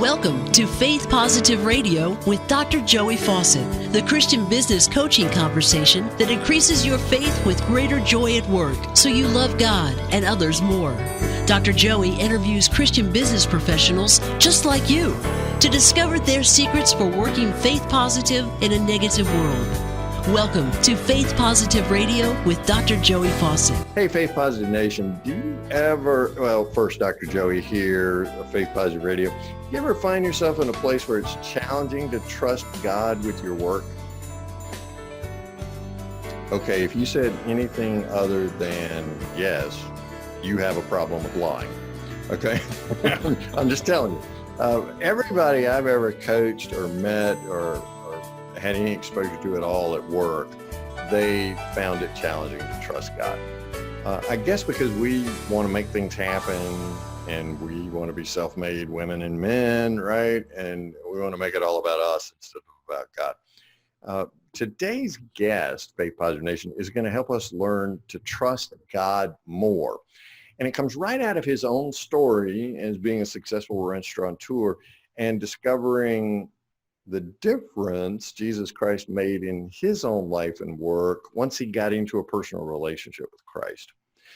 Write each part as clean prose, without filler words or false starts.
Welcome to Faith Positive Radio with Dr. Joey Fawcett, the Christian business coaching conversation that increases your faith with greater joy at work so you love God and others more. Dr. Joey interviews Christian business professionals just like you to discover their secrets for working faith positive in a negative world. Welcome to Faith Positive Radio with Dr. Joey Fawcett. Hey, Faith Positive Nation. Do you ever, first, Dr. Joey here, Faith Positive Radio. You ever find yourself in a place where it's challenging to trust God with your work? Okay, if you said anything other than yes, you have a problem with lying. Okay? I'm just telling you. Everybody I've ever coached or met or had any exposure to at all at work, they found it challenging to trust God. I guess because we want to make things happen and we want to be self-made women and men, right? And we want to make it all about us instead of about God. Today's guest, Faith Positive Nation, is going to help us learn to trust God more. And it comes right out of his own story as being a successful restaurateur and discovering the difference Jesus Christ made in his own life and work once he got into a personal relationship with Christ.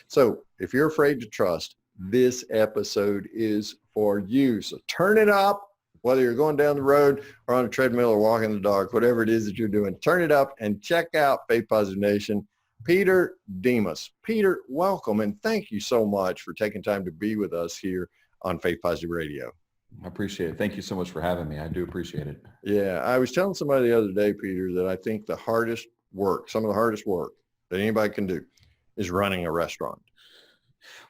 So if you're afraid to trust, this episode is for you. So turn it up, whether you're going down the road or on a treadmill or walking the dog, whatever it is that you're doing, turn it up and check out Faith Positive Nation, Peter Dees. Peter, welcome, and thank you so much for taking time to be with us here on Faith Positive Radio. I appreciate it. Thank you so much for having me. I do appreciate it. Yeah, I was telling somebody the other day, Peter, that I think the hardest work, some of the hardest work that anybody can do is running a restaurant.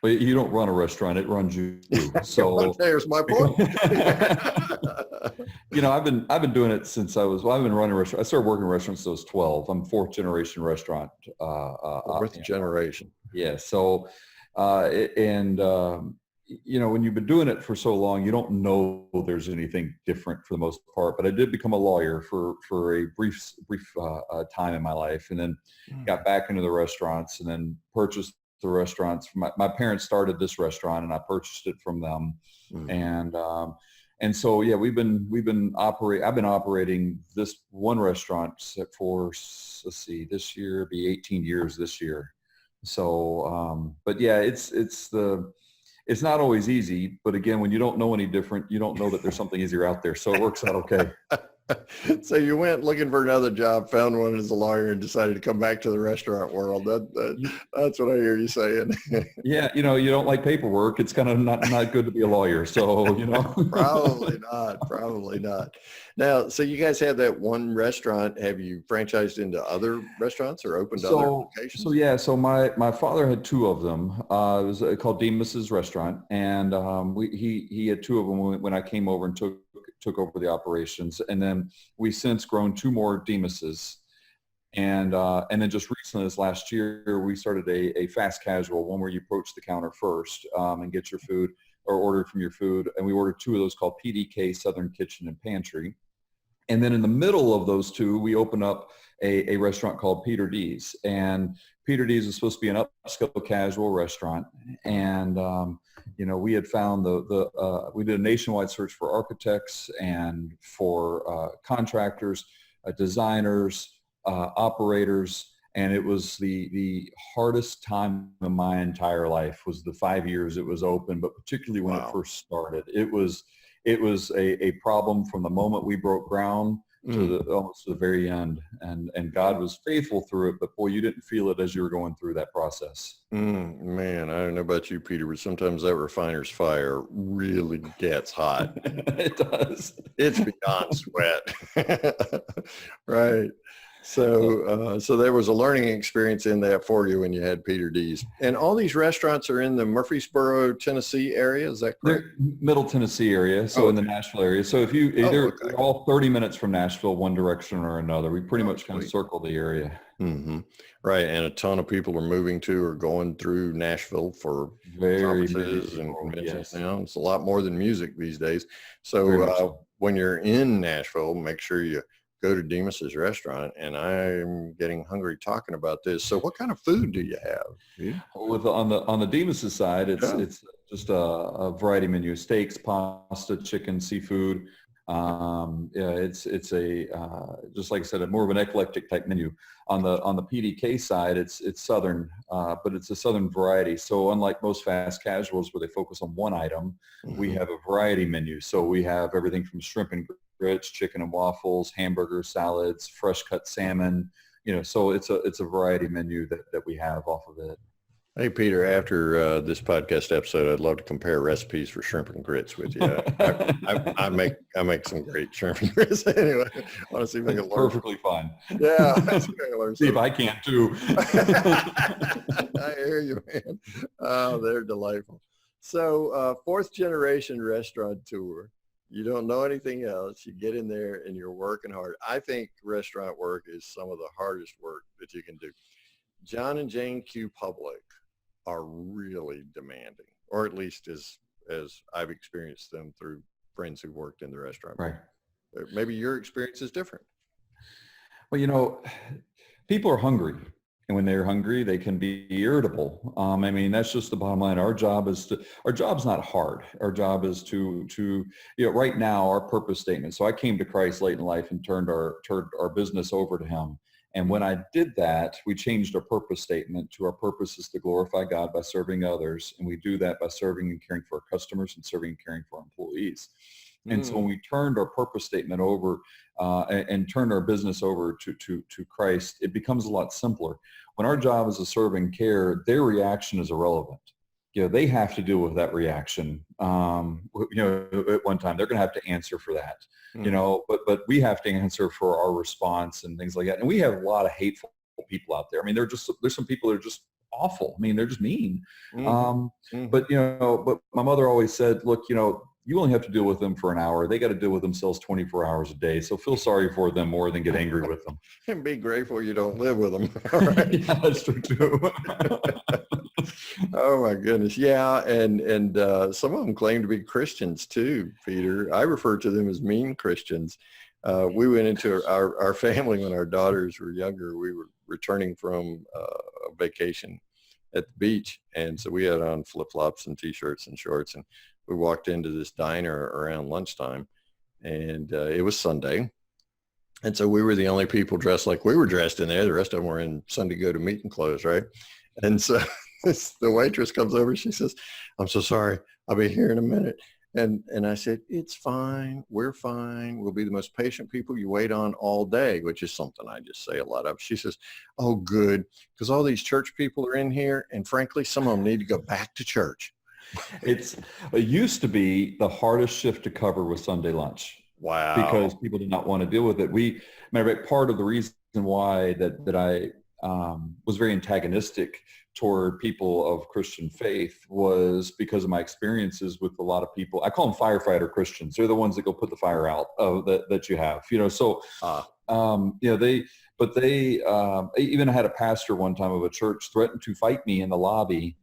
Well, you don't run a restaurant, it runs you. So there's my point. I've been doing it since I've been running a restaurant. I started working in restaurants since I was 12. I'm fourth generation restaurant. Fourth generation. Yeah. So, when you've been doing it for so long, you don't know there's anything different for the most part. But I did become a lawyer for a brief time in my life, and then got back into the restaurants, and then purchased the restaurants. My parents started this restaurant, and I purchased it from them. And so yeah, I've been operating this one restaurant for this year it'll be 18 years this year. So but yeah, it's not always easy, but again, when you don't know any different, you don't know that there's something easier out there. So it works out okay. So you went looking for another job, found one as a lawyer, and decided to come back to the restaurant world. That's what I hear you saying. Yeah, you don't like paperwork. It's kind of not good to be a lawyer. So, Probably not. Now, so you guys have that one restaurant. Have you franchised into other restaurants or opened other locations? So my father had two of them. It was called Dees's Restaurant, and he had two of them when I came over and took over the operations, and then we since grown two more Dees's, and then just recently this last year we started a fast casual one where you approach the counter first and get your food or order from your food, and we ordered two of those called PDK Southern Kitchen and Pantry, and then in the middle of those two we opened up a restaurant called Peter Dees, and Peter Dees is supposed to be an upscale casual restaurant, and we had found we did a nationwide search for architects and for contractors, designers, operators, and it was the hardest time of my entire life was the 5 years it was open, but particularly when it first started. It was a problem from the moment we broke ground to almost to the very end, and God was faithful through it, but boy, you didn't feel it as you were going through that process. Man, I don't know about you, Peter, but sometimes that refiner's fire really gets hot. It does. It's beyond sweat. Right. So there was a learning experience in that for you when you had Peter Dees. And all these restaurants are in the Murfreesboro, Tennessee area. Is that correct? They're Middle Tennessee area, so in the Nashville area. So if they're all 30 minutes from Nashville, one direction or another. We pretty much kind of circle the area. Mm-hmm. Right, and a ton of people are moving to or going through Nashville for conferences and conventions. Yes. It's a lot more than music these days. So when you're in Nashville, make sure you go to Dees's restaurant, and I'm getting hungry talking about this. So what kind of food do you have? Yeah. On the Dees's side, it's just a variety menu: steaks, pasta, chicken, seafood. Yeah, it's a just like I said, more of an eclectic type menu. On the PDK side, it's Southern, but it's a Southern variety. So unlike most fast casuals where they focus on one item, we have a variety menu. So we have everything from shrimp and grits, chicken and waffles, hamburgers, salads, fresh cut salmon. So it's a variety menu that we have off of it. Hey, Peter, after this podcast episode, I'd love to compare recipes for shrimp and grits with you. I make some great shrimp and grits anyway. I want to see if I can learn. Perfectly fine. Yeah. See if I can too. I hear you, man. Oh, they're delightful. So fourth generation restaurateur. You don't know anything else. You get in there and you're working hard. I think restaurant work is some of the hardest work that you can do. John and Jane Q. Public are really demanding, or at least as I've experienced them through friends who worked in the restaurant. Right. Maybe your experience is different. Well, people are hungry, and when they're hungry, they can be irritable. I mean, that's just the bottom line. Our job's not hard. Our job is to right now, our purpose statement. So I came to Christ late in life and turned our business over to him. And when I did that, we changed our purpose statement to our purpose is to glorify God by serving others. And we do that by serving and caring for our customers and serving and caring for our employees. And so when we turned our purpose statement over and turned our business over to Christ, it becomes a lot simpler. When our job is to serve and care, their reaction is irrelevant. They have to deal with that reaction. At one time, they're going to have to answer for that. But we have to answer for our response and things like that. And we have a lot of hateful people out there. I mean, there's some people that are just awful. I mean, they're just mean. But my mother always said, look, you only have to deal with them for an hour. They got to deal with themselves 24 hours a day. So feel sorry for them more than get angry with them. And be grateful you don't live with them. All right. Yeah, that's true too. Oh my goodness. Yeah. And some of them claim to be Christians too, Peter. I refer to them as mean Christians. We went into our family when our daughters were younger. We were returning from a vacation at the beach. And so we had on flip-flops and t-shirts and shorts. And we walked into this diner around lunchtime, and it was Sunday. And so we were the only people dressed like we were dressed in there. The rest of them were in Sunday go-to-meeting clothes, right? And so the waitress comes over. She says, I'm so sorry. I'll be here in a minute. And I said, it's fine. We're fine. We'll be the most patient people you wait on all day, which is something I just say a lot of. She says, oh, good, because all these church people are in here, and frankly, some of them need to go back to church. It used to be the hardest shift to cover was Sunday lunch. Wow. Because people did not want to deal with it. Matter of fact, part of the reason why that I was very antagonistic toward people of Christian faith was because of my experiences with a lot of people. I call them firefighter Christians. They're the ones that go put the fire out that you have, So, I even had a pastor one time of a church threatened to fight me in the lobby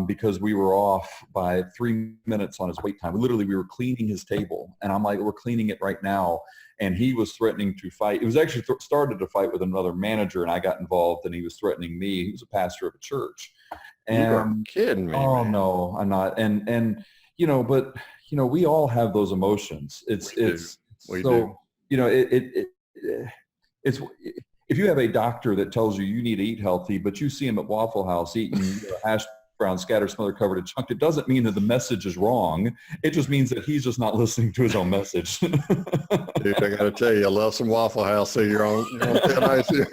because we were off by 3 minutes on his wait time. Literally, we were cleaning his table, and I'm like, we're cleaning it right now. And he was threatening to fight. It was actually started to fight with another manager, and I got involved, and he was threatening me. He was a pastor of a church. And, you are kidding me. Oh, man. no, I'm not. But we all have those emotions. We do. It's if you have a doctor that tells you need to eat healthy, but you see him at Waffle House eating hash brown scatter smother covered in chunk, it doesn't mean that the message is wrong. It just means that he's just not listening to his own message. Dude, I got to tell you, I love some Waffle House, so you're on thin ice here.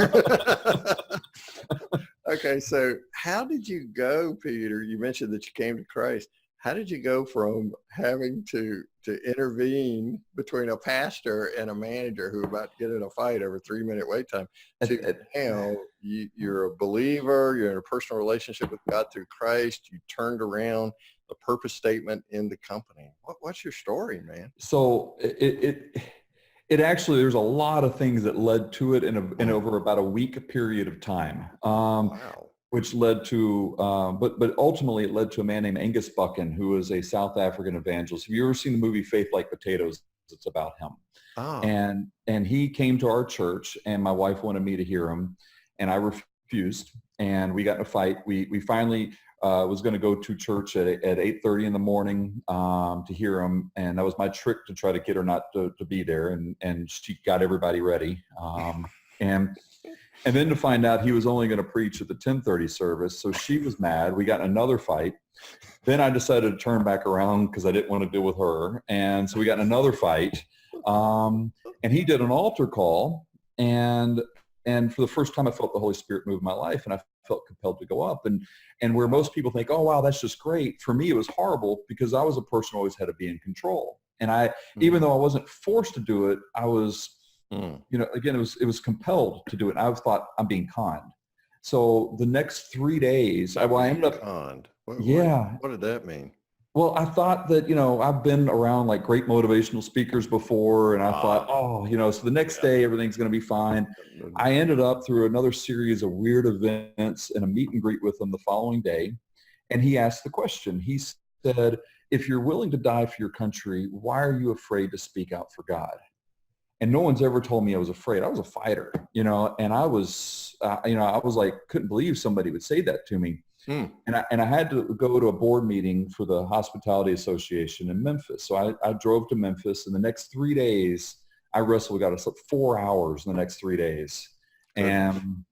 Okay, so how did you go, Peter? You mentioned that you came to Christ. How did you go from having to intervene between a pastor and a manager who were about to get in a fight over 3 minute wait time to now you're a believer, you're in a personal relationship with God through Christ, you turned around the purpose statement in the company. What's your story, man? So it actually, there's a lot of things that led to it in over about a week period of time. Wow. Which led to, but ultimately it led to a man named Angus Buchan, who is a South African evangelist. Have you ever seen the movie Faith Like Potatoes? It's about him. Oh. And he came to our church, and my wife wanted me to hear him, and I refused, and we got in a fight. We finally was going to go to church at 8:30 in the morning to hear him, and that was my trick to try to get her not to be there, and she got everybody ready. And then to find out he was only going to preach at the 10:30 service, so she was mad. We got in another fight. Then I decided to turn back around because I didn't want to deal with her, and so we got in another fight. And he did an altar call, and for the first time I felt the Holy Spirit move in my life, and I felt compelled to go up. And where most people think, oh wow, that's just great, for me it was horrible because I was a person who always had to be in control. And even though I wasn't forced to do it, I was, again, it was compelled to do it. And I thought I'm being conned. So the next 3 days, I ended up conned. What did that mean? Well, I thought that, I've been around like great motivational speakers before, and I thought, so the next day everything's going to be fine. I ended up through another series of weird events and a meet and greet with him the following day. And he asked the question. He said, if you're willing to die for your country, why are you afraid to speak out for God? And no one's ever told me I was afraid. I was a fighter, and I was, I was like, couldn't believe somebody would say that to me. And I had to go to a board meeting for the Hospitality Association in Memphis. So I drove to Memphis, and the next 3 days I wrestled. We got us 4 hours in the next 3 days. And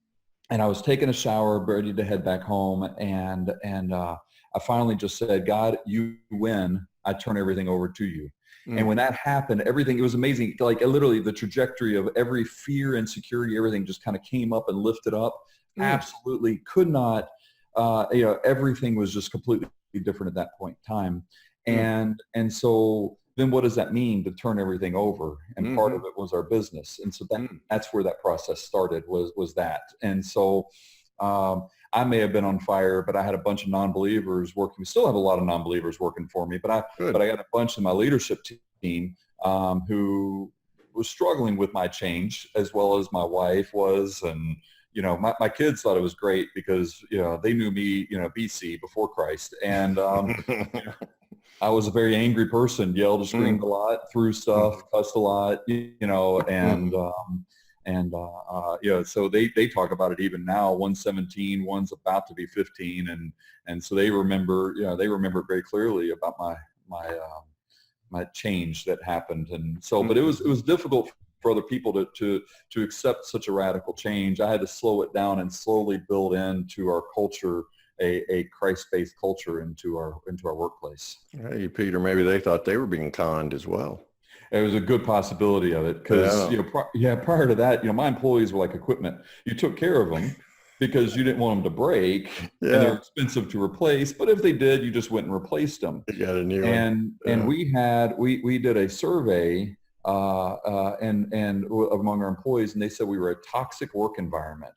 I was taking a shower, ready to head back home. And I finally just said, God, you win. I turn everything over to you. And when that happened, it was amazing. Like literally the trajectory of every fear, insecurity, everything just kind of came up and lifted up. Absolutely could not, everything was just completely different at that point in time. And so then what does that mean to turn everything over? And part of it was our business. And so that's where that process started was that. And so I may have been on fire, but I had a bunch of non-believers working. We still have a lot of non-believers working for me, but I got a bunch of my leadership team who was struggling with my change as well as my wife was. And my kids thought it was great because, they knew me, BC, before Christ. And I was a very angry person, yelled and screamed a lot, threw stuff, cussed a lot, so they talk about it even now. One's 17, one's about to be 15. And so they remember it very clearly about my change that happened. And so, but it was difficult for other people to accept such a radical change. I had to slow it down and slowly build into our culture a Christ-based culture into our workplace. Hey, Peter, maybe they thought they were being conned as well. It was a good possibility of it because, prior to that, my employees were like equipment. You took care of them because you didn't want them to break and they're expensive to replace. But if they did, you just went and replaced them. You got a new one. And we did a survey and among our employees, and they said we were a toxic work environment.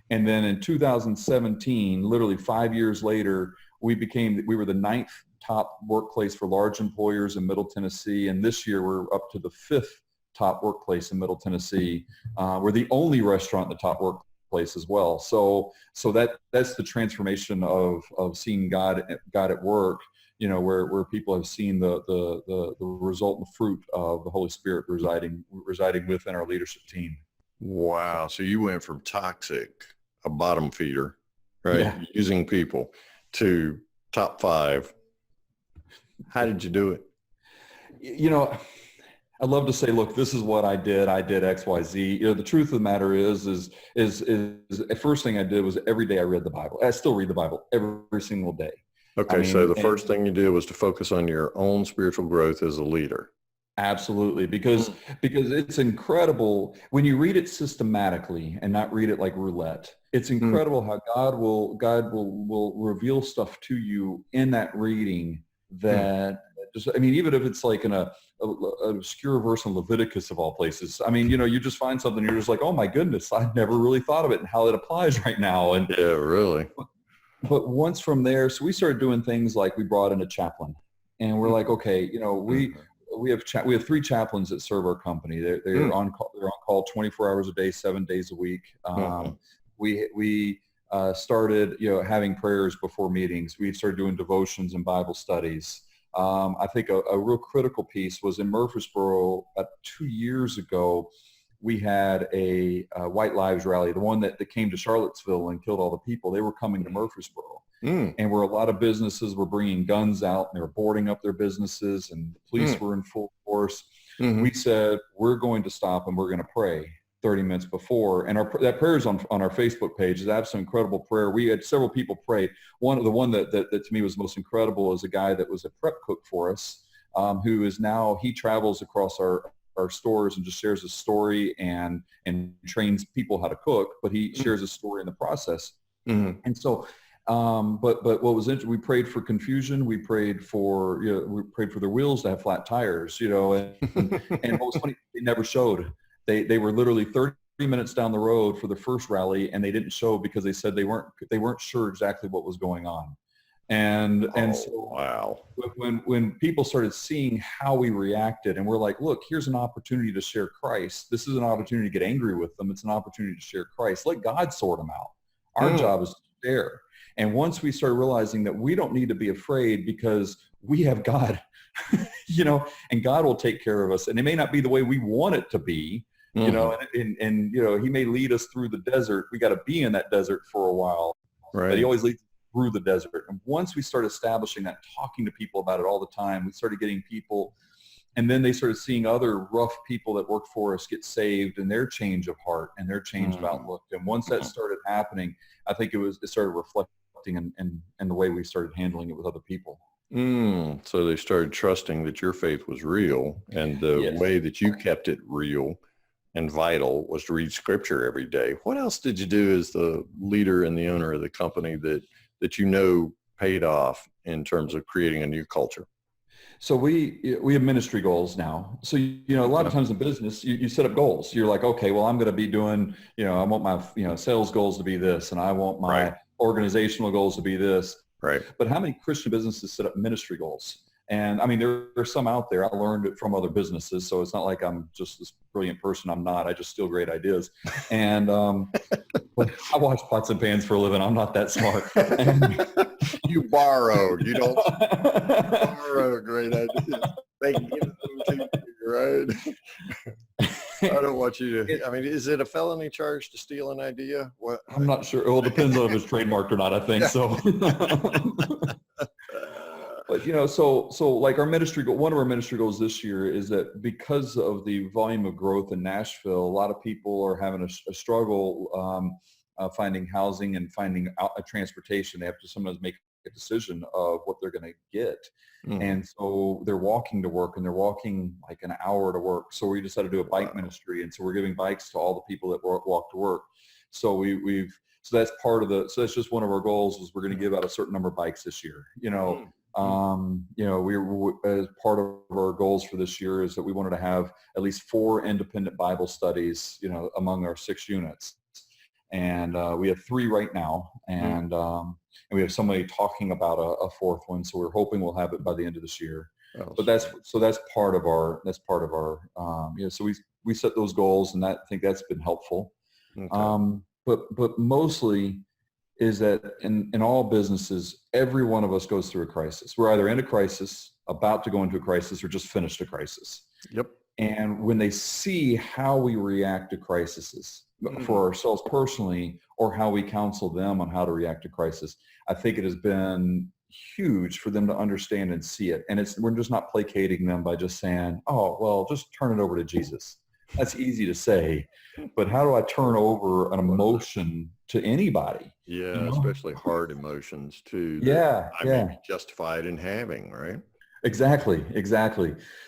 And then in 2017, literally 5 years later, we were the 9th top workplace for large employers in Middle Tennessee. And this year we're up to the 5th top workplace in Middle Tennessee. We're the only restaurant in the top workplace as well. So that's the transformation of seeing God at work, where people have seen the result and the fruit of the Holy Spirit residing within our leadership team. Wow. So you went from toxic, a bottom feeder, right? Using people, to top 5. How did you do it? I'd love to say, look, this is what I did X, Y, Z. The truth of the matter is the first thing I did was every day I read the Bible. I still read the Bible every single day. Okay. So the first thing you did was to focus on your own spiritual growth as a leader. Absolutely. Because it's incredible when you read it systematically and not read it like roulette. It's incredible how God will reveal stuff to you in that reading that even if it's like in an obscure verse in Leviticus of all places, you just find something, you're just like, oh my goodness, I never really thought of it and how it applies right now. And yeah, really. But once from there, so we started doing things like we brought in a chaplain, and we're like, okay, we have 3 chaplains that serve our company. They're on call 24 hours a day, 7 days a week. We started, having prayers before meetings. We started doing devotions and Bible studies. I think a real critical piece was in Murfreesboro about 2 years ago. We had a White Lives rally, the one that came to Charlottesville and killed all the people. They were coming to Murfreesboro. and where a lot of businesses were bringing guns out and they were boarding up their businesses and the police were in full force. We said, we're going to stop and we're going to pray 30 minutes before. And that prayer is on our Facebook page. It's absolutely incredible prayer. We had several people pray. The one that to me was most incredible is a guy that was a prep cook for us, who is now, he travels across our stores and just shares a story and trains people how to cook, but he shares a story in the process. And so, but what was interesting, we prayed for confusion. We prayed for, we prayed for their wheels to have flat tires, and what was funny, they never showed. They were literally 30 minutes down the road for the first rally, and they didn't show because they said they weren't sure exactly what was going on. And so wow. When people started seeing how we reacted, and we're like, look, here's an opportunity to share Christ. This is an opportunity to get angry with them. It's an opportunity to share Christ. Let God sort them out. Our job is to share. And once we started realizing that we don't need to be afraid because we have God, and God will take care of us. And it may not be the way we want it to be, and he may lead us through the desert. We got to be in that desert for a while. Right. But he always leads through the desert. And once we started establishing that, talking to people about it all the time, we started getting people, and then they started seeing other rough people that worked for us get saved and their change of heart and their change of outlook. And once that started happening, I think it started reflecting in the way we started handling it with other people. So they started trusting that your faith was real, and the way that you kept it real and vital was to read scripture every day. What else did you do as the leader and the owner of the company that paid off in terms of creating a new culture? So we have ministry goals now. So, a lot of times in business, you set up goals. You're like, okay, well, I'm going to be doing, I want my, sales goals to be this, and I want my organizational goals to be this. Right. But how many Christian businesses set up ministry goals? And I mean, there are some out there. I learned it from other businesses. So it's not like I'm just this brilliant person. I'm not. I just steal great ideas. And but I wash pots and pans for a living. I'm not that smart. You borrowed. You don't borrow great ideas. They give them to you, right? I don't want you to. I mean, is it a felony charge to steal an idea? What? I'm not sure. Well, it depends on if it's trademarked or not, I think. So. But, so like our ministry goal, one of our ministry goals this year is that because of the volume of growth in Nashville, a lot of people are having a struggle finding housing and finding a transportation. They have to sometimes make a decision of what they're going to get. And so they're walking to work, and they're walking like an hour to work. So we decided to do a bike ministry. And so we're giving bikes to all the people that walk to work. So so that's part of so that's just one of our goals is we're going to give out a certain number of bikes this year, as part of our goals for this year is that we wanted to have at least 4 independent Bible studies, among our 6 units. And we have 3 right now. And we have somebody talking about a 4th one. So we're hoping we'll have it by the end of this year. But that's part of our, so we set those goals, and I think that's been helpful. Okay. But mostly is that in all businesses, every one of us goes through a crisis. We're either in a crisis, about to go into a crisis, or just finished a crisis. Yep. And when they see how we react to crises for ourselves personally, or how we counsel them on how to react to crisis, I think it has been huge for them to understand and see it. And we're just not placating them by just saying, oh, well, just turn it over to Jesus. That's easy to say, but how do I turn over an emotion to anybody? Yeah, especially hard emotions too. I may be justified in having, right? Exactly.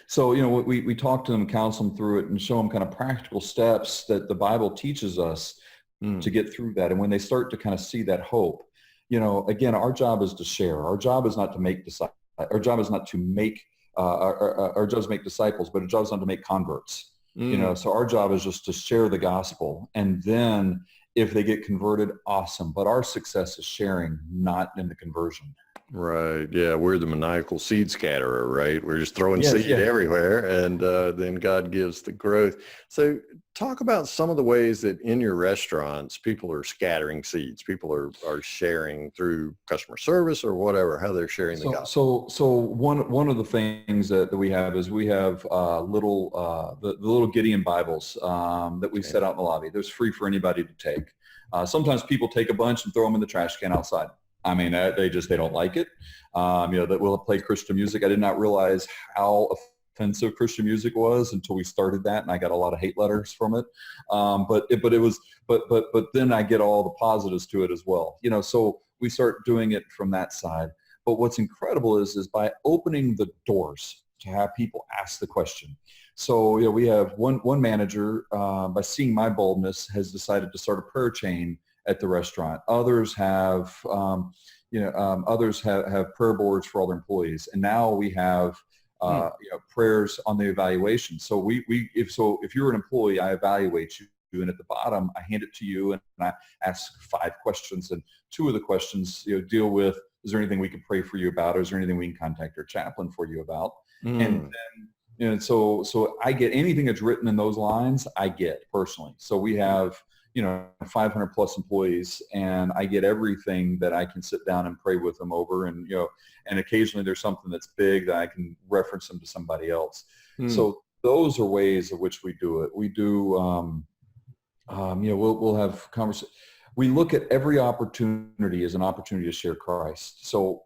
So, we talk to them, counsel them through it, and show them kind of practical steps that the Bible teaches us to get through that. And when they start to kind of see that hope, again, our job is to share. Our job is not to make disciples. Our job is not to make, our job is to make disciples, but our job is not to make converts. So our job is just to share the gospel. And then if they get converted, awesome. But our success is sharing, not in the conversion. Right. Yeah. We're the maniacal seed scatterer, right? We're just throwing seed everywhere, and then God gives the growth. So talk about some of the ways that in your restaurants, people are scattering seeds. People are sharing through customer service or whatever, how they're sharing the gospel. So one of the things that we have is we have the little Gideon Bibles that we set out in the lobby. They're free for anybody to take. Sometimes people take a bunch and throw them in the trash can outside. I mean, they don't like it. That we'll play Christian music. I did not realize how offensive Christian music was until we started that, and I got a lot of hate letters from it. But then I get all the positives to it as well. So we start doing it from that side. But what's incredible is by opening the doors to have people ask the question. So we have one manager, by seeing my boldness, has decided to start a prayer chain at the restaurant. Others have have prayer boards for all their employees, and now we have prayers on the evaluation. So if you're an employee, I evaluate you, and at the bottom I hand it to you, and I ask 5 questions, and 2 of the questions deal with, is there anything we can pray for you about, or is there anything we can contact your chaplain for you about? And then so I get anything that's written in those lines, I get personally. So we have 500 plus employees, and I get everything that I can sit down and pray with them over, and and occasionally there's something that's big that I can reference them to somebody else. So those are ways of which we do it. We do we'll have conversations. We look at every opportunity as an opportunity to share Christ. So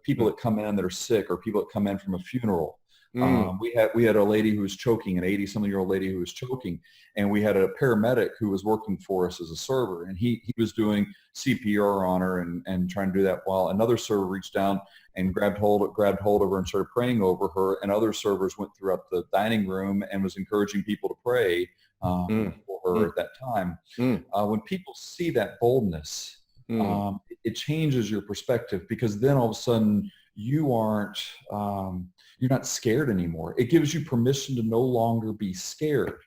people that come in that are sick, or people that come in from a funeral. We had a lady who was choking, an 80-something-year-old lady who was choking, and we had a paramedic who was working for us as a server, and he was doing CPR on her and trying to do that, while another server reached down and grabbed hold of her and started praying over her, and other servers went throughout the dining room and was encouraging people to pray for her at that time. When people see that boldness, it changes your perspective, because then all of a sudden you aren't you're not scared anymore. It gives you permission to no longer be scared.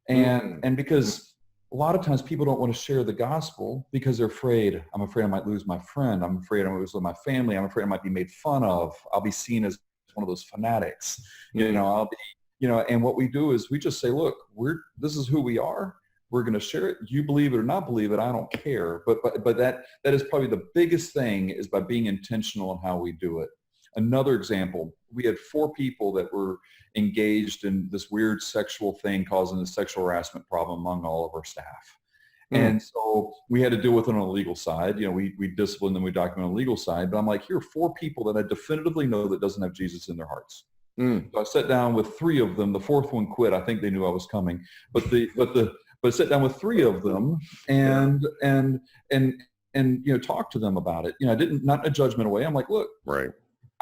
And because a lot of times people don't want to share the gospel because they're afraid. I'm afraid I might lose my friend. I'm afraid I might lose my family. I'm afraid I might be made fun of. I'll be seen as one of those fanatics. I'll be, and what we do is we just say, look, this is who we are. We're going to share it. You believe it or not believe it, I don't care. But that is probably the biggest thing, is by being intentional in how we do it. Another example, we had 4 people that were engaged in this weird sexual thing, causing a sexual harassment problem among all of our staff. And so we had to deal with it on the legal side. We discipline them, we document on the legal side. But I'm like, here are 4 people that I definitively know that doesn't have Jesus in their hearts. So I sat down with 3 of them. The 4th one quit. I think they knew I was coming. But I sat down with 3 of them and talk to them about it. I didn't, not in a judgmental way. I'm like, look, right.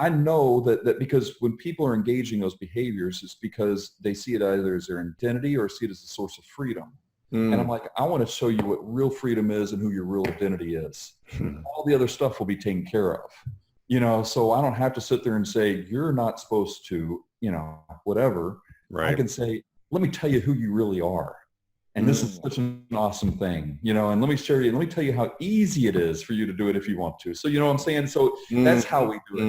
I know that because when people are engaging those behaviors, it's because they see it either as their identity or see it as a source of freedom. And I'm like, I want to show you what real freedom is and who your real identity is. All the other stuff will be taken care of. So I don't have to sit there and say, you're not supposed to, whatever. Right. I can say, let me tell you who you really are. And this is such an awesome thing, and let me tell you how easy it is for you to do it if you want to. So, what I'm saying? So that's how we do it.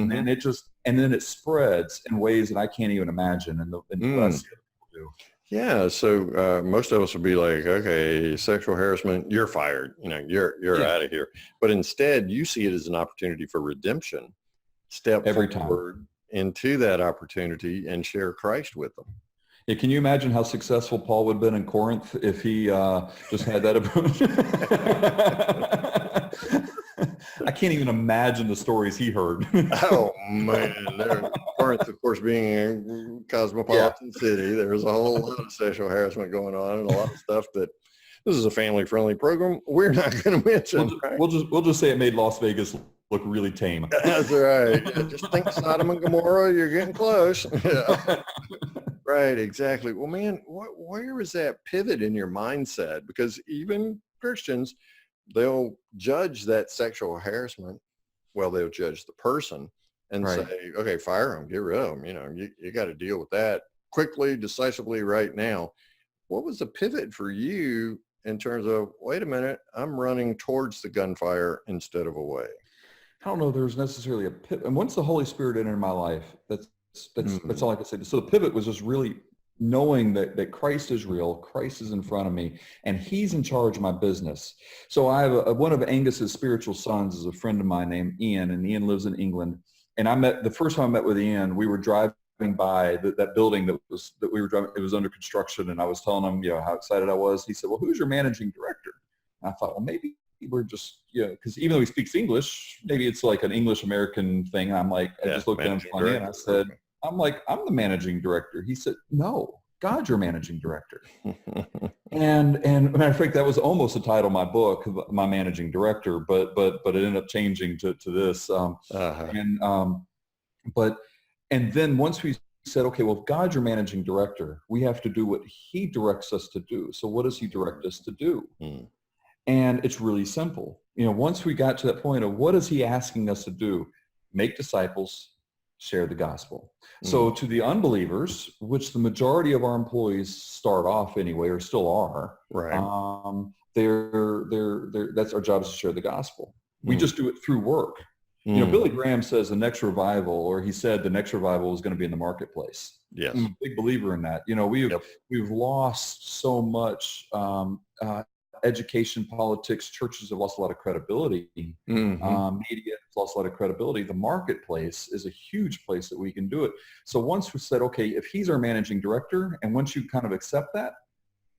And then it spreads in ways that I can't even imagine. And the rest of people do. Yeah. So most of us would be like, okay, sexual harassment, you're fired, you're out of here. But instead you see it as an opportunity for redemption. Step forward into that opportunity and share Christ with them. Yeah, can you imagine how successful Paul would have been in Corinth if he just had that approach? I can't even imagine the stories he heard. Oh, man. Corinth, of course, being a cosmopolitan city, there's a whole lot of sexual harassment going on, and a lot of stuff that this is a family-friendly program. We're not going to mention. We'll just say it made Las Vegas look really tame. That's right. Yeah, just think Sodom and Gomorrah. You're getting close. Yeah. Right, exactly. Well, man, where was that pivot in your mindset? Because even Christians, they'll judge that sexual harassment. Well, they'll judge the person and say, okay, fire them, get rid of them. You got to deal with that quickly, decisively right now. What was the pivot for you in terms of, wait a minute, I'm running towards the gunfire instead of away? I don't know there's necessarily a pivot. And once the Holy Spirit entered my life, that's all I can say. So the pivot was just really knowing that Christ is real, Christ is in front of me, and he's in charge of my business. So I have one of Angus's spiritual sons is a friend of mine named Ian, and Ian lives in England. And the first time I met with Ian, we were driving by that building that we were driving. It was under construction, and I was telling him, how excited I was. He said, well, who's your managing director? And I thought, well, maybe we're just, because even though he speaks English, maybe it's like an English American thing. And I'm like, I just looked at him funny and I said, I'm the managing director. He said, no, God, you're managing director. and matter of fact, that was almost the title of my book, my managing director, but it ended up changing to this. And then once we said, okay, well, if God's your managing director, we have to do what he directs us to do. So what does he direct us to do? And it's really simple. Once we got to that point of what is he asking us to do? Make disciples, share the gospel. So to the unbelievers, which the majority of our employees start off anyway, or still are, right? That's our job, is to share the gospel. We just do it through work. Billy Graham says the next revival, or he said the next revival is going to be in the marketplace. Yes. I'm a big believer in that. We've lost so much education, politics, churches have lost a lot of credibility. Media has lost a lot of credibility. The marketplace is a huge place that we can do it. So once we said, okay, if he's our managing director, and once you kind of accept that,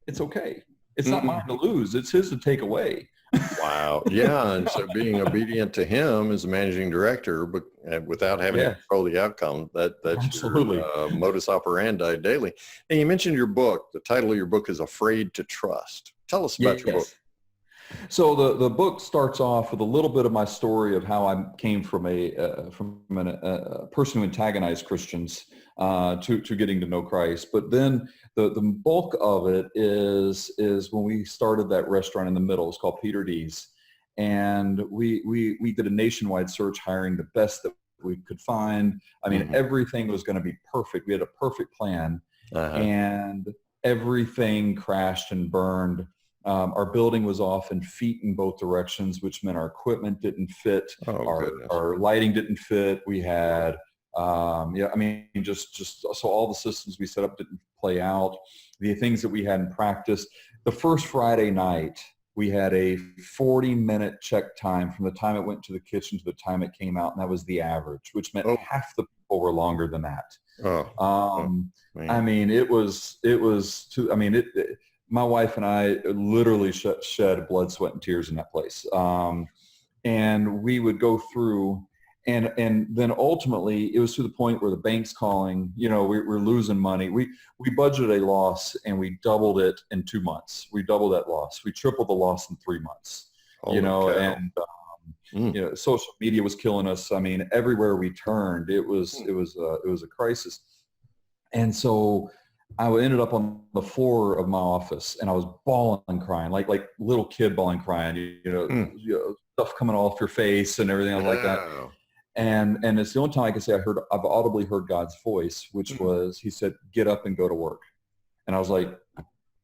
it's okay. It's not mine to lose. It's his to take away. Wow. Yeah. And so being obedient to him as a managing director, but without having to control the outcome, that's absolutely your modus operandi daily. And you mentioned your book. The title of your book is Afraid to Trust. Tell us about your book. So the book starts off with a little bit of my story of how I came from a person who antagonized Christians to getting to know Christ. But then the bulk of it is when we started that restaurant in the middle. It's called Dees, and we did a nationwide search, hiring the best that we could find. I mean, everything was going to be perfect. We had a perfect plan, and everything crashed and burned. Our building was off in feet in both directions, which meant our equipment didn't fit. Our lighting didn't fit. We had, just so all the systems we set up didn't play out. The things that we hadn't practiced. The first Friday night, we had a 40-minute check time from the time it went to the kitchen to the time it came out, and that was the average, which meant half the people were longer than that. I mean, it was too. I mean, my wife and I literally shed blood, sweat, and tears in that place. And we would go through, and then ultimately it was to the point where the bank's calling, we're losing money. We budgeted a loss and we doubled it in 2 months. We doubled that loss. We tripled the loss in 3 months, social media was killing us. I mean, everywhere we turned, it was a crisis. And so I ended up on the floor of my office, and I was bawling and crying, like little kid bawling, crying, stuff coming off your face and everything else like that. And it's the only time I can say I've audibly heard God's voice, which was, he said, get up and go to work. And I was like,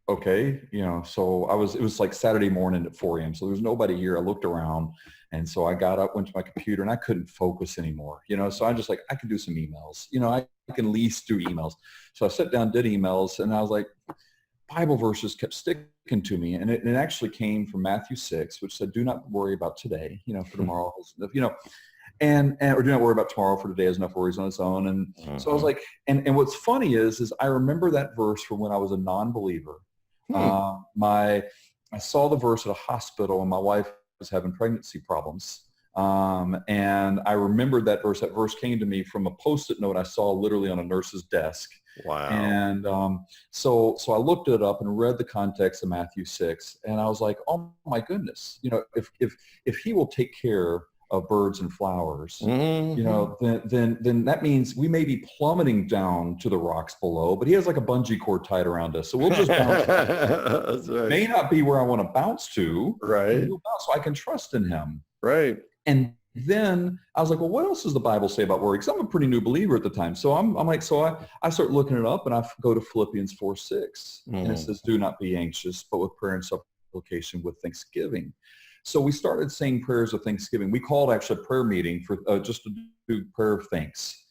okay, so it was like Saturday morning at 4 a.m. So there was nobody here. I looked around, and so I got up, went to my computer, and I couldn't focus anymore, so I'm just like, I can do some emails, I can at least do emails. So I sat down, did emails, and I was like, Bible verses kept sticking to me. And it actually came from Matthew 6, which said, do not worry about today, for tomorrow, and or do not worry about tomorrow, for today has enough worries on its own. And so I was like, and what's funny is I remember that verse from when I was a non-believer. I saw the verse at a hospital, and my wife was having pregnancy problems. And I remembered that verse. That verse came to me from a Post-it note I saw literally on a nurse's desk. Wow. And so I looked it up and read the context of Matthew 6, and I was like, oh my goodness, if he will take care of birds and flowers, then that means we may be plummeting down to the rocks below, but he has like a bungee cord tied around us. So we'll just bounce. That's right. May not be where I want to bounce to. Right. We'll bounce, so I can trust in him. Right. And then I was like, well, what else does the Bible say about worry? Because I'm a pretty new believer at the time. So I'm like, I start looking it up, and I go to Philippians 4:6, and it says, do not be anxious, but with prayer and supplication with thanksgiving. So we started saying prayers of thanksgiving. We called actually a prayer meeting for just to do prayer of thanks.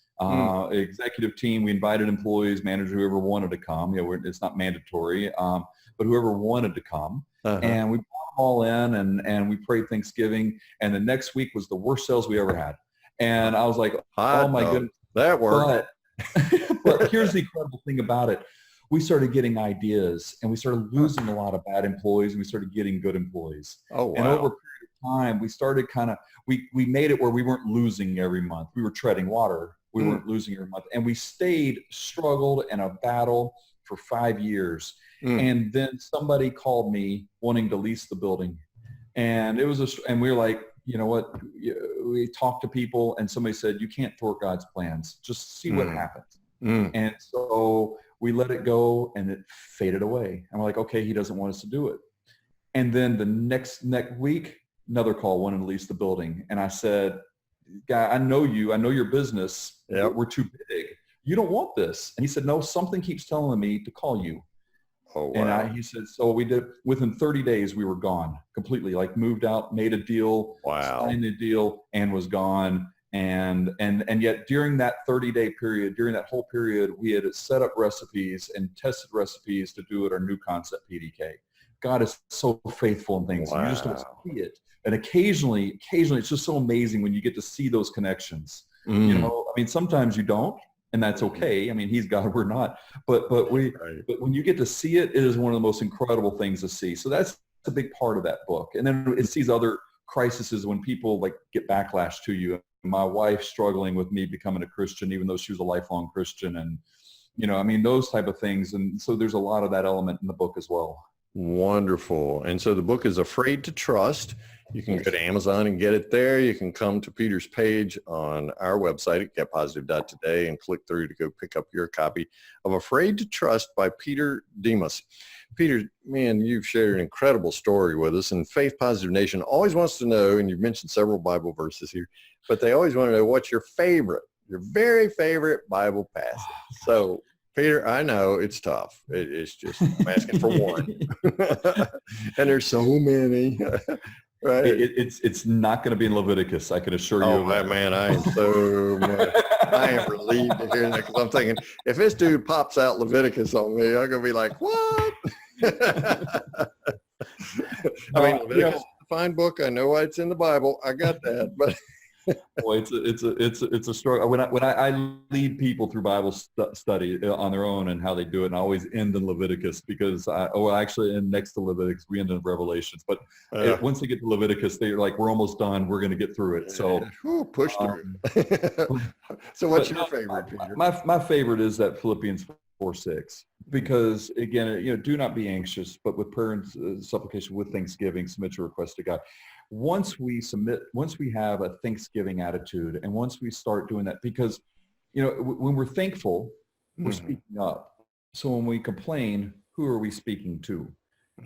Executive team, we invited employees, managers, whoever wanted to come. It's not mandatory, but whoever wanted to come. And we brought them all in, and we prayed Thanksgiving. And the next week was the worst sales we ever had. And I was like, oh my goodness. That worked. But here's the incredible thing about it. We started getting ideas, and we started losing a lot of bad employees, and we started getting good employees. Oh, wow. And over a period time, we started we made it where we weren't losing every month. We were treading water. We weren't losing every month. And we struggled in a battle for 5 years. And then somebody called me wanting to lease the building. And and we were like, you know what? We talked to people and somebody said, you can't thwart God's plans. Just see what happens. And so we let it go and it faded away. And we're like, okay, he doesn't want us to do it. And then the next week, another call wanted to lease the building. And I said, guy, I know your business. Yep. We're too big. You don't want this. And he said, no, something keeps telling me to call you. Oh, wow. And he said, so we did, within 30 days, we were gone completely, like moved out, made a deal, signed a deal, and was gone. And yet during that 30-day period, during that whole period, we had set up recipes and tested recipes to do at our new concept PDK. God is so faithful in things. Wow. You just don't see it. And occasionally, it's just so amazing when you get to see those connections. You know, I mean, sometimes you don't, and that's okay. I mean, he's God, we're not. But when you get to see it, it is one of the most incredible things to see. So that's a big part of that book. And then it sees other crises when people like get backlash to you. My wife struggling with me becoming a Christian, even though she was a lifelong Christian, and you know, I mean, those type of things. And so there's a lot of that element in the book as well. Wonderful. And so the book is Afraid to Trust. You can go to Amazon and get it there. You can come to Peter's page on our website at getpositive.today and click through to go pick up your copy of Afraid to Trust by Peter Dees. Peter, man, you've shared an incredible story with us, and Faith Positive Nation always wants to know, and you've mentioned several Bible verses here, but they always want to know what's your very favorite Bible passage. So Peter, I know it's tough. It's just, I'm asking for one. And there's so many. Right? It's not going to be in Leviticus, I can assure you. Oh, man, I am relieved to hear that, because I'm thinking, if this dude pops out Leviticus on me, I'm going to be like, what? I mean, Leviticus is a fine book. I know why it's in the Bible. I got that, but Boy, it's a struggle. When I lead people through Bible study on their own and how they do it, and I always end in Leviticus because actually end next to Leviticus, we end in Revelations. But once they get to Leviticus, they're like, we're almost done. We're going to get through it. So push through. So what's your favorite, Peter? My favorite is that Philippians 4:6, because again, you know, do not be anxious, but with prayer and supplication with thanksgiving, submit your request to God. Once we have a Thanksgiving attitude, and once we start doing that, because, you know, when we're thankful, we're speaking up. So when we complain, who are we speaking to?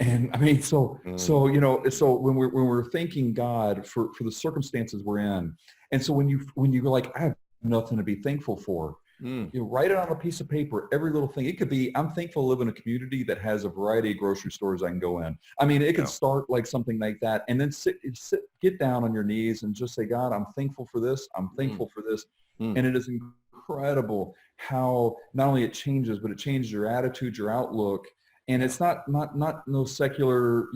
And I mean, so when we're thanking God for the circumstances we're in, and so when you're like, I have nothing to be thankful for, you write it on a piece of paper, every little thing. It could be, I'm thankful to live in a community that has a variety of grocery stores I can go in. I mean, it could start like something like that, and then get down on your knees and just say, God, I'm thankful for this. I'm thankful for this. And it is incredible how not only it changes, but it changes your attitude, your outlook. And it's not no secular,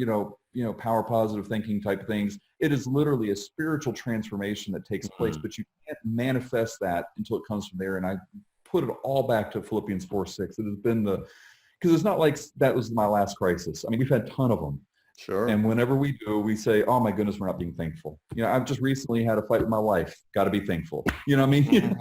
power positive thinking type things. It is literally a spiritual transformation that takes place, but you can't manifest that until it comes from there. And I put it all back to Philippians 4:6. It has been because it's not like that was my last crisis. I mean, we've had a ton of them. Sure. And whenever we do, we say, oh my goodness, we're not being thankful. You know, I've just recently had a fight with my wife. Got to be thankful. You know what I mean?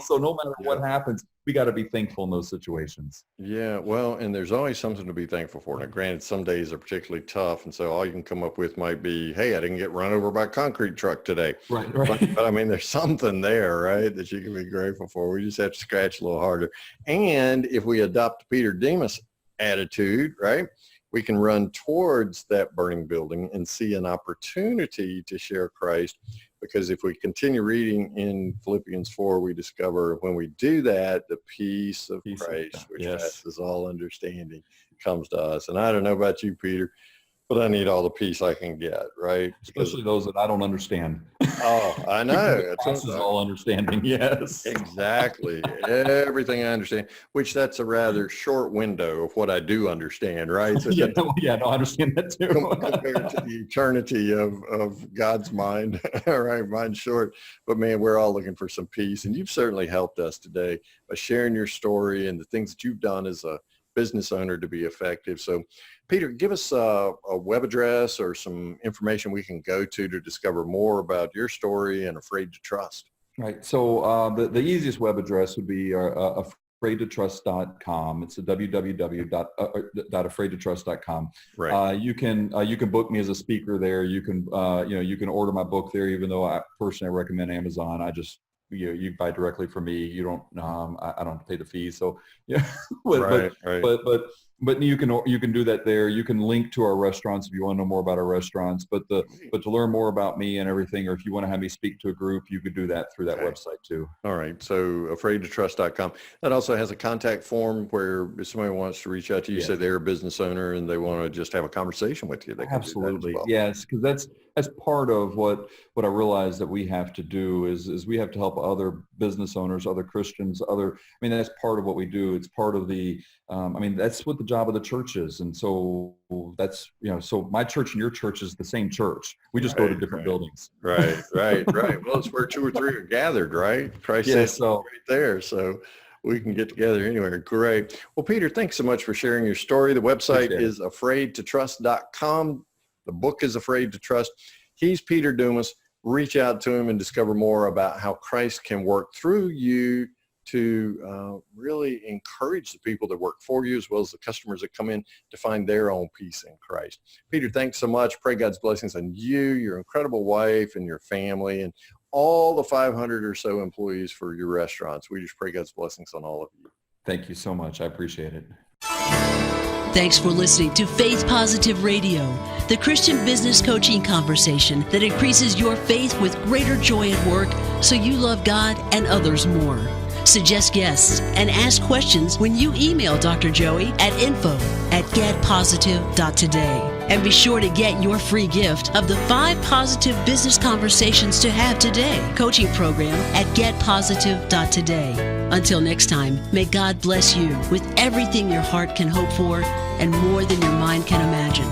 So no matter what happens, we got to be thankful in those situations. Yeah. Well, and there's always something to be thankful for. Now, granted, some days are particularly tough. And so all you can come up with might be, hey, I didn't get run over by a concrete truck today. Right. But I mean, there's something there, right, that you can be grateful for. We just have to scratch a little harder. And if we adopt Peter Dees' attitude, right, we can run towards that burning building and see an opportunity to share Christ. Because if we continue reading in Philippians 4, we discover when we do that, the peace of Christ, which passes all understanding, comes to us. And I don't know about you, Peter, but I need all the peace I can get, right? Especially those that I don't understand. Oh, I know. This is all understanding, yes. Exactly. Everything I understand, which that's a rather short window of what I do understand, right? So I understand that too. Compared to the eternity of God's mind, right? Mine's short. But man, we're all looking for some peace. And you've certainly helped us today by sharing your story and the things that you've done as a business owner to be effective. So Peter, give us a web address or some information we can go to discover more about your story and Afraid to Trust. Right. So the easiest web address would be afraidtotrust.com. It's a www.afraidtotrust.com. Right. You can book me as a speaker there. You can you can order my book there. Even though I personally recommend Amazon, you buy directly from me. You don't I don't have to pay the fees. So yeah, but you can do that there. You can link to our restaurants if you want to know more about our restaurants. But to learn more about me and everything, or if you want to have me speak to a group, you could do that through that website too. All right. So afraidtotrust.com. That also has a contact form where if somebody wants to reach out to you, say they're a business owner and they want to just have a conversation with you. They can Absolutely. do that as well. Yes, because that's part of what I realize that we have to do is we have to help other business owners, other Christians, that's part of what we do. It's part of the, that's what the job of the church is. And so that's, so my church and your church is the same church. We just go to different buildings. Right. Well, it's where 2 or 3 are gathered, right? Christ says right there. So we can get together anywhere. Great. Well, Peter, thanks so much for sharing your story. The website is afraidtotrust.com. The book is Afraid to Trust. He's Peter Dumas. Reach out to him and discover more about how Christ can work through you to really encourage the people that work for you as well as the customers that come in to find their own peace in Christ. Peter, thanks so much. Pray God's blessings on you, your incredible wife, and your family, and all the 500 or so employees for your restaurants. We just pray God's blessings on all of you. Thank you so much. I appreciate it. Thanks for listening to Faith Positive Radio, the Christian business coaching conversation that increases your faith with greater joy at work so you love God and others more. Suggest guests and ask questions when you email Dr. Joey at info@getpositive.today. And be sure to get your free gift of the 5 positive business conversations to have today coaching program at getpositive.today. Until next time, may God bless you with everything your heart can hope for and more than your mind can imagine.